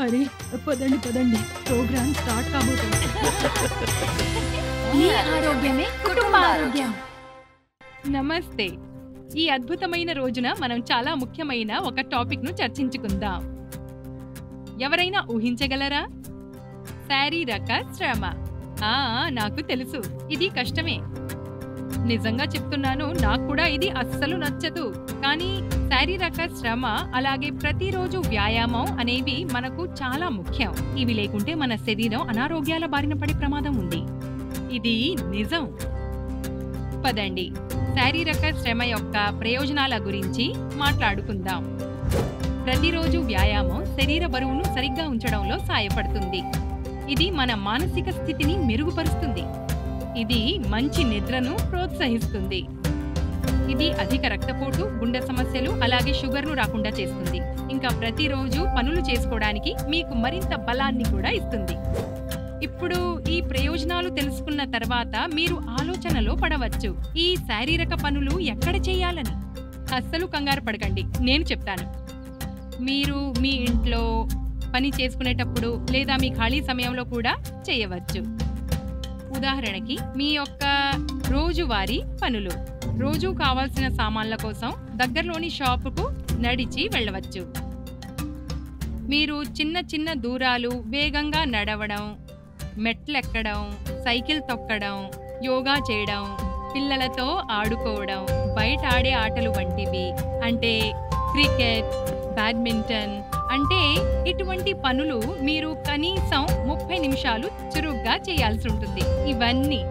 అరే పదండి పదండి, ప్రోగ్రామ్ స్టార్ట్ కాబోతుంది. మీ ఆరోగ్యమే కుటుంబ ఆరోగ్యం. నమస్తే. ఈ అద్భుతమైన రోజున మనం చాలా ముఖ్యమైన ఒక టాపిక్ ను చర్చించుకుందాం. ఎవరైనా ఊహించగలరా? శారీరక శ్రమ. నాకు తెలుసు, ఇది కష్టమే. నిజంగా చెప్తున్నాను, నాకు కూడా ఇది అస్సలు నచ్చదు. కానీ శారీరక శ్రమ అలాగే ప్రతిరోజు వ్యాయామం అనేవి మనకు చాలా ముఖ్యం. ఇవి లేకుంటే మన శరీరం అనారోగ్యాల బారిన పడే ప్రమాదం ఉంది. ఇది నిజం. పదండి, శారీరక శ్రమ యొక్క ప్రయోజనాల గురించి మాట్లాడుకుందాం. ప్రతిరోజు వ్యాయామం శరీర బరువును సరిగ్గా ఉంచడంలో సాయపడుతుంది. ఇది మన మానసిక స్థితిని మెరుగుపరుస్తుంది. ఇది మంచి నిద్రను ప్రోత్సహిస్తుంది. ఇది అధిక రక్తపోటు, గుండె సమస్యలు అలాగే షుగర్ను రాకుండా చేస్తుంది. ఇంకా ప్రతిరోజు పనులు చేసుకోవడానికి మీకు మరింత బలాన్ని కూడా ఇస్తుంది. ఇప్పుడు ఈ ప్రయోజనాలు తెలుసుకున్న తర్వాత మీరు ఆలోచనలో పడవచ్చు, ఈ శారీరక పనులు ఎక్కడ చేయాలని. అస్సలు కంగారు పడకండి, నేను చెప్తాను. మీరు మీ ఇంట్లో పని చేసుకునేటప్పుడు లేదా మీ ఖాళీ సమయంలో కూడా చేయవచ్చు. ఉదాహరణకి మీ యొక్క రోజువారీ పనులు. రోజు కావాల్సిన సామాన్ల కోసం దగ్గరలోని షాపుకు నడిచి వెళ్ళవచ్చు. మీరు చిన్న చిన్న దూరాలు వేగంగా నడవడం, మెట్లెక్కడం, సైకిల్ తొక్కడం, యోగా చేయడం, పిల్లలతో ఆడుకోవడం, బయట ఆడే ఆటలు వంటివి, అంటే క్రికెట్, బ్యాడ్మింటన్, అంటే ఇటువంటి పనులు మీరు కనీసం 30 నిమిషాలు చురుగ్గా చేయాల్సి ఉంటుంది. ఇవన్నీ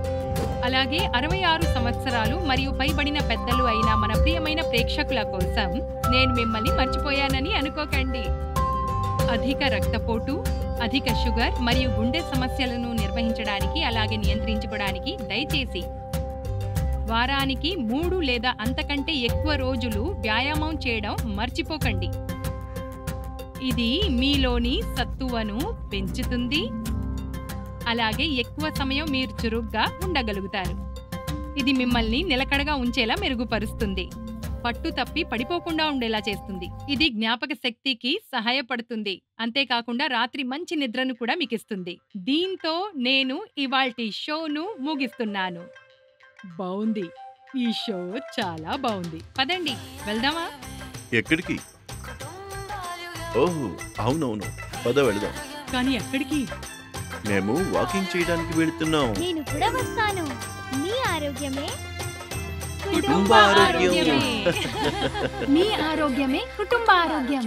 అలాగే 66 సంవత్సరాలు మరియు పైబడిన పెద్దలు అయిన మన ప్రియమైన ప్రేక్షకుల కోసం నేను మిమ్మల్ని మర్చిపోయానని అనుకోకండి. అధిక రక్తపోటు, అధిక షుగర్ మరియు గుండె సమస్యలను నిర్వహించడానికి అలాగే నియంత్రించుకోవడానికి దయచేసి వారానికి 3 లేదా అంతకంటే ఎక్కువ రోజులు వ్యాయామం చేయడం మర్చిపోకండి. ఇది మీలోని సత్తువను పెంచుతుంది. అలాగే ఎక్కువ సమయం మీరు చురుగ్గా ఉండగలుగుతారు. ఇది మిమ్మల్ని నిలకడగా ఉంచేలా మెరుగుపరుస్తుంది. పట్టు తప్పి పడిపోకుండా ఉండేలా చేస్తుంది. ఇది జ్ఞాపక శక్తికి సహాయపడుతుంది. అంతేకాకుండా రాత్రి మంచి నిద్రను కూడా మీకు ఇస్తుంది. దీంతో నేను ఇవాల్టి షోను ముగిస్తున్నాను. బాగుంది, ఈ షో చాలా బాగుంది. పదండి వెళ్దామా? ఎక్కడికి? ఓహో, అవునవును, పద వెళదాం. కానీ ఎక్కడికి? మేము వాకింగ్ చేయడానికి వెళుతున్నాం. నేను కూడా వస్తాను. మీ ఆరోగ్యమే కుటుంబ ఆరోగ్యం. మీ ఆరోగ్యమే కుటుంబ ఆరోగ్యం.